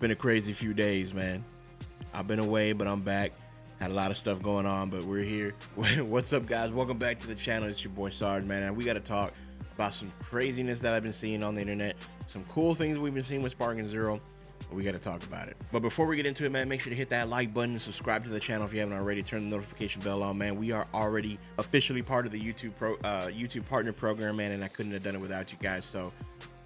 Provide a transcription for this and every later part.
Been a crazy few days, man. I've been away, but I'm back. Had a lot of stuff going on, but we're here. What's up, guys? Welcome back to the channel. It's your boy Sarge, man. And we got to talk about some craziness that I've been seeing on the internet, some cool things we've been seeing with Sparking Zero. We got to talk about it. But before we get into it, man, make sure to hit that like button and subscribe to the channel if you haven't already. Turn the notification bell on, man. We are already officially part of the YouTube partner program, man, and I couldn't have done it without you guys. So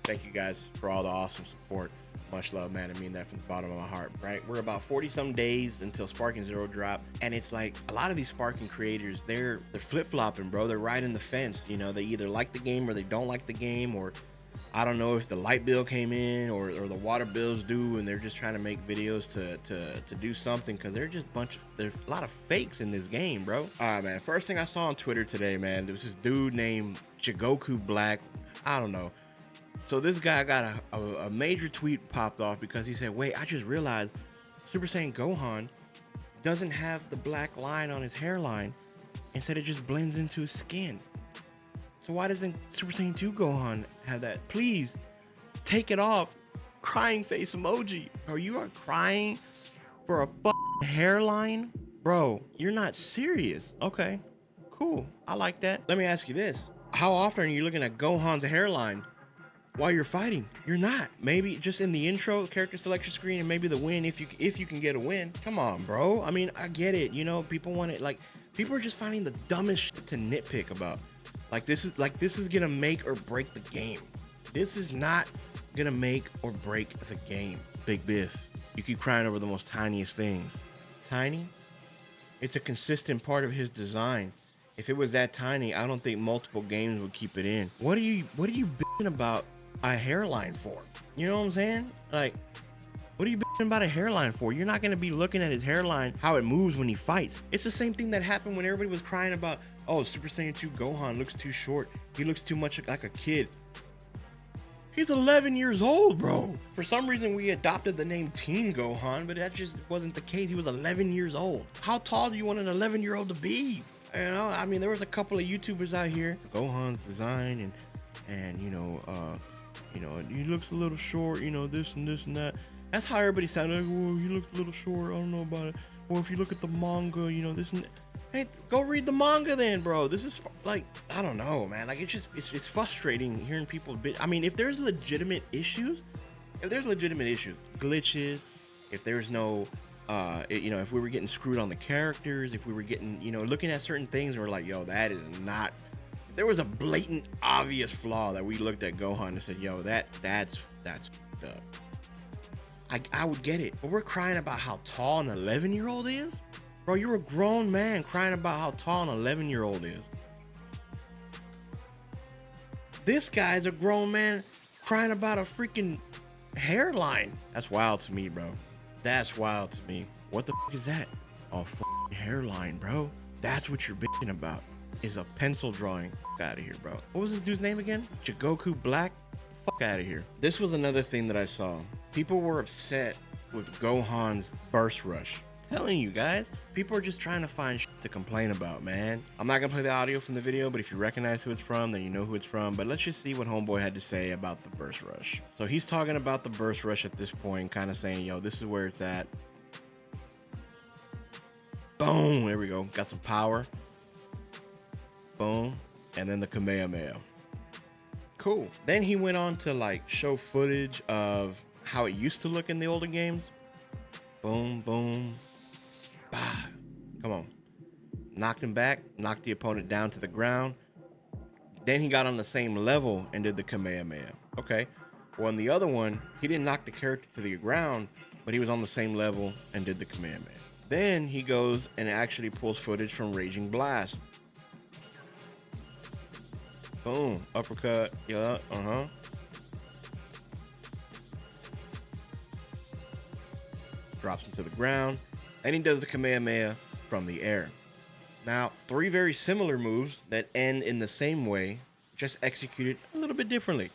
thank you guys for all the awesome support. Much love, man. I mean that from the bottom of my heart, right? We're about 40 some days until Sparking Zero drop, and it's like a lot of these Sparking creators, they're flip-flopping, bro. They're riding the fence. You know, they either like the game or they don't like the game, or I don't know if the light bill came in or the water bill's due, and they're just trying to make videos to do something, because they're just there's a lot of fakes in this game, bro. All right, man. First thing I saw on Twitter today, man, there was this dude named Jigoku Black. I don't know. So this guy got a major tweet popped off because he said, wait, I just realized Super Saiyan Gohan doesn't have the black line on his hairline. Instead, it just blends into his skin. So why doesn't Super Saiyan 2 Gohan have that? Please take it off. Crying face emoji. Bro, you are crying for a hairline? Bro, you're not serious. Okay, cool. I like that. Let me ask you this. How often are you looking at Gohan's hairline while you're fighting? You're not. Maybe just in the intro character selection screen, and maybe the win, if you can get a win. Come on, bro. I mean, I get it. You know, people want it. Like, people are just finding the dumbest shit to nitpick about. Like this is gonna make or break the game. This is not gonna make or break the game. Big Biff, you keep crying over the most tiniest things. Tiny? It's a consistent part of his design. If it was that tiny, I don't think multiple games would keep it in. What are you bitching about a hairline for? You know what I'm saying? Like, what are you bitching about a hairline for? You're not gonna be looking at his hairline, how it moves when he fights. It's the same thing that happened when everybody was crying about, oh, Super Saiyan 2 Gohan looks too short. He looks too much like a kid. He's 11 years old, bro. For some reason, we adopted the name Teen Gohan, but that just wasn't the case. He was 11 years old. How tall do you want an 11-year-old to be? You know, I mean, there was a couple of YouTubers out here, Gohan's design, and you know, he looks a little short, you know, this and this and that. That's how everybody sounded. Like, well, he looks a little short. I don't know about it. Or if you look at the manga, you know, this and that. Hey, go read the manga then, bro. This is like, I don't know, man. Like, it's frustrating hearing people. I mean, if there's legitimate issues, glitches, if there's no, you know, if we were getting screwed on the characters, if we were getting, you know, looking at certain things, and we're like, yo, that is not. There was a blatant, obvious flaw that we looked at Gohan and said, yo, that's fucked up. I would get it, but we're crying about how tall an 11-year-old is? Bro, you're a grown man crying about how tall an 11-year-old is. This guy's a grown man crying about a freaking hairline. That's wild to me, bro. That's wild to me. What the fuck is that? Oh, hairline, bro. That's what you're bitching about, is a pencil drawing. Fuck out of here, bro. What was this dude's name again? Jigoku Black? Fuck out of here. This was another thing that I saw. People were upset with Gohan's burst rush. Telling you guys, people are just trying to find shit to complain about, man. I'm not gonna play the audio from the video, but if you recognize who it's from, then you know who it's from. But let's just see what homeboy had to say about the burst rush. So he's talking about the burst rush at this point, kind of saying, yo, this is where it's at. Boom, there we go. Got some power. Boom. And then the Kamehameha. Cool. Then he went on to like show footage of how it used to look in the older games. Boom, boom. Bah. Come on. Knocked him back, knocked the opponent down to the ground. Then he got on the same level and did the Kamehameha. Okay. Well, in the other one, he didn't knock the character to the ground, but he was on the same level and did the Kamehameha. Then he goes and actually pulls footage from Raging Blast. Boom. Uppercut. Yeah. Drops him to the ground. And he does the Kamehameha from the air. Now, three very similar moves that end in the same way, just executed a little bit differently.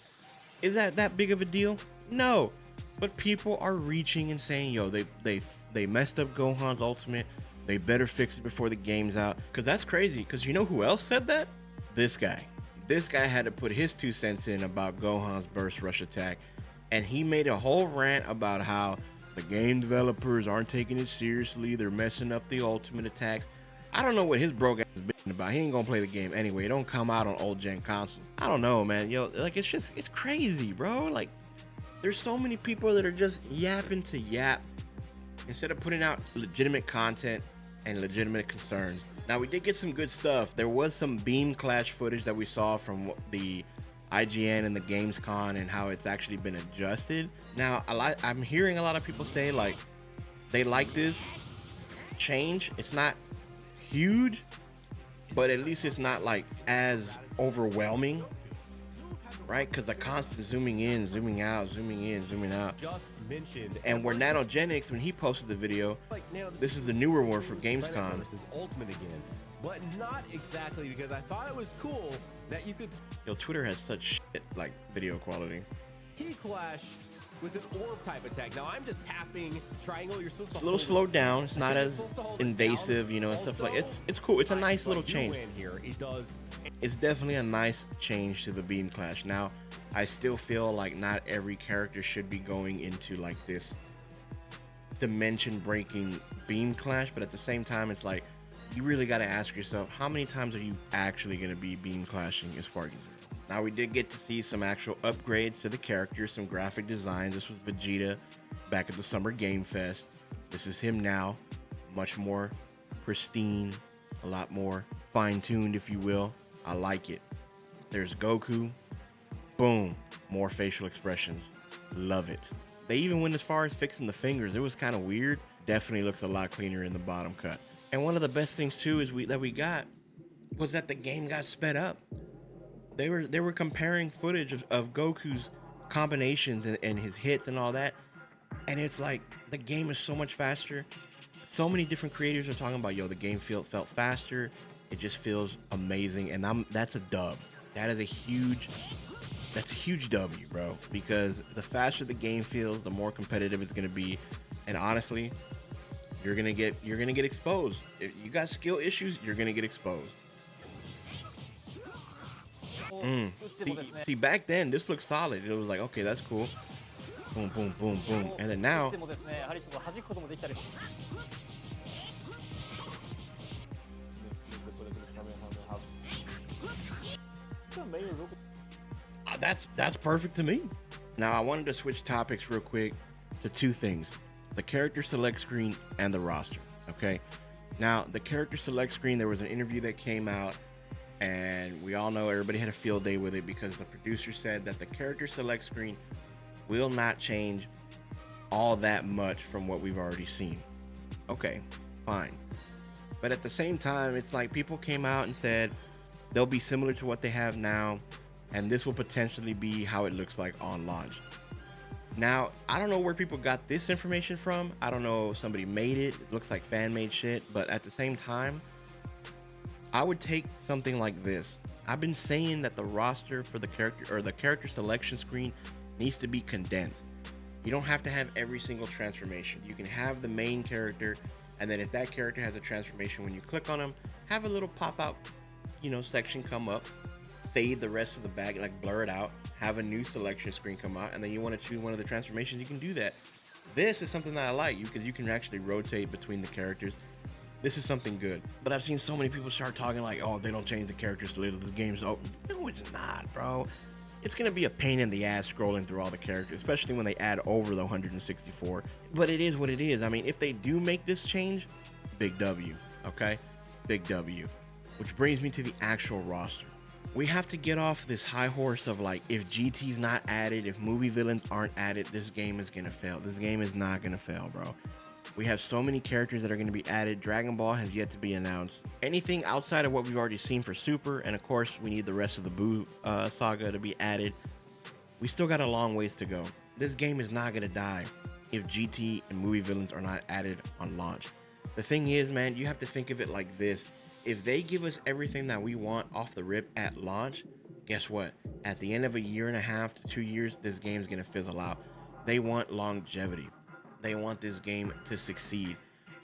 Is that big of a deal? No. But people are reaching and saying, yo, they messed up Gohan's ultimate. They better fix it before the game's out. Because that's crazy. Because you know who else said that? This guy. This guy had to put his 2 cents in about Gohan's burst rush attack, and he made a whole rant about how the game developers aren't taking it seriously. They're messing up the ultimate attacks. I don't know what his broke ass is bitching about. He ain't gonna play the game anyway. It don't come out on old gen consoles. I don't know, man. Yo, like it's crazy, bro. Like there's so many people that are just yapping to yap instead of putting out legitimate content and legitimate concerns. Now we did get some good stuff. There was some beam clash footage that we saw from the IGN and the Gamescom and how it's actually been adjusted. Now I'm hearing a lot of people say like they like this change. It's not huge, but at least it's not like as overwhelming, right? Because the constant zooming in, zooming out, zooming in, zooming out. And where Nanogenics, when he posted the video, this is the newer one for Gamescom. Ultimate again, but not exactly, because I thought it was cool that you could. Yo, Twitter has such shit like video quality. Key clash with an orb type attack. Now I'm just tapping triangle. You're supposed to. It's a little slowed down. It's not as invasive, you know, and stuff like it's cool. It's a nice little change. Here, it does. It's definitely a nice change to the beam clash. Now, I still feel like not every character should be going into like this dimension breaking beam clash, but at the same time, it's like you really got to ask yourself, how many times are you actually going to be beam clashing as Sparky? Now we did get to see some actual upgrades to the characters, some graphic designs. This was Vegeta back at the Summer Game Fest. This is him now, much more pristine, a lot more fine-tuned, if you will. I like it. There's Goku. Boom, more facial expressions. Love it. They even went as far as fixing the fingers. It was kind of weird. Definitely looks a lot cleaner in the bottom cut. And one of the best things too is that we got was that the game got sped up. They were comparing footage of Goku's combinations and his hits and all that, and it's like the game is so much faster. So many different creators are talking about, yo, the game felt faster. It just feels amazing, and that's a dub. That's a huge W, bro, because the faster the game feels, the more competitive it's gonna be, and honestly, you're gonna get exposed. If you got skill issues, you're gonna get exposed. See, back then this looked solid. It was like, okay, that's cool. Boom, boom, boom, boom, and then now. That's perfect to me. Now I wanted to switch topics real quick to two things: the character select screen and the roster. Okay, now the character select screen, there was an interview that came out, and we all know everybody had a field day with it because the producer said that the character select screen will not change all that much from what we've already seen. Okay, fine, but at the same time, it's like people came out and said they'll be similar to what they have now, and this will potentially be how it looks like on launch. Now, I don't know where people got this information from. I don't know if somebody made it. It looks like fan-made shit, but at the same time, I would take something like this. I've been saying that the roster for the character, or the character selection screen, needs to be condensed. You don't have to have every single transformation. You can have the main character, and then if that character has a transformation, when you click on them, have a little pop-out, section come up, fade the rest of the bag, like blur it out, have a new selection screen come out, and then you want to choose one of the transformations, you can do that. This is something that I like, because you can actually rotate between the characters. This is something good. But I've seen so many people start talking like, oh, they don't change the characters till this game's open. No, it's not, bro. It's gonna be a pain in the ass scrolling through all the characters, especially when they add over the 164. But it is what it is. I mean, if they do make this change, big W, okay? Big W. Which brings me to the actual roster. We have to get off this high horse of like, if GT's not added, if movie villains aren't added, this game is gonna fail. This game is not gonna fail, bro. We have so many characters that are going to be added. Dragon Ball has yet to be announced. Anything outside of what we've already seen for Super, and of course we need the rest of the Buu saga to be added. We still got a long ways to go. This game is not going to die if GT and movie villains are not added on launch. The thing is, man, you have to think of it like this. If they give us everything that we want off the rip at launch, guess what? At the end of a year and a half to 2 years, this game's going to fizzle out. They want longevity. They want this game to succeed.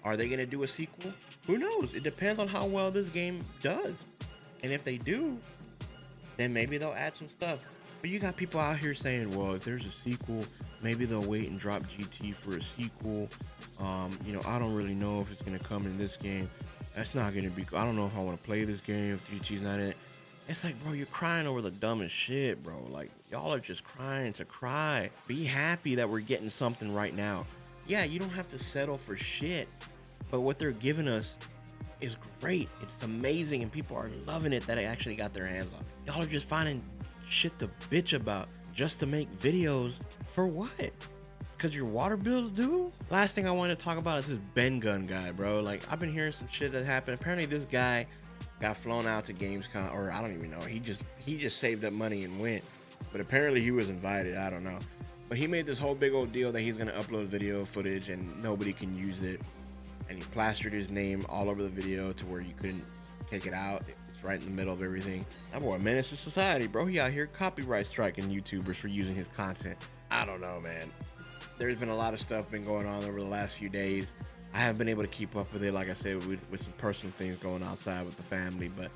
Are they going to do a sequel? Who knows? It depends on how well this game does. And if they do, then maybe they'll add some stuff. But you got people out here saying, well, if there's a sequel, maybe they'll wait and drop GT for a sequel. You know, I don't really know if it's gonna come in this game. That's not gonna be. I don't know if I want to play this game if GT's not in it. It's like, bro, you're crying over the dumbest shit, bro. Like, y'all are just crying to cry. Be happy that we're getting something right now. Yeah, you don't have to settle for shit, but what they're giving us is great. It's amazing, and people are loving it that they actually got their hands on it. Y'all are just finding shit to bitch about just to make videos for what? Because your water bills due? Last thing I want to talk about is this Ben Gunn guy, bro. Like, I've been hearing some shit that happened. Apparently, this guy got flown out to Gamescom, or I don't even know. He just saved up money and went. But apparently he was invited. I don't know. But he made this whole big old deal that he's gonna upload video footage and nobody can use it. And he plastered his name all over the video to where you couldn't take it out. It's right in the middle of everything. That boy a menace to society, bro. He out here copyright striking YouTubers for using his content. I don't know, man. There's been a lot of stuff been going on over the last few days. I haven't been able to keep up with it, like I said, with some personal things going outside with the family, but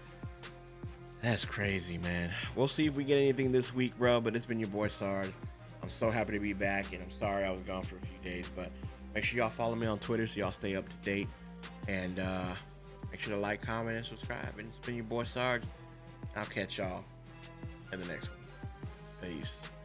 that's crazy, man. We'll see if we get anything this week, bro, but it's been your boy Sarge. I'm so happy to be back, and I'm sorry I was gone for a few days, but make sure y'all follow me on Twitter so y'all stay up to date, and make sure to like, comment, and subscribe. And it's been your boy Sarge. I'll catch y'all in the next one. Peace.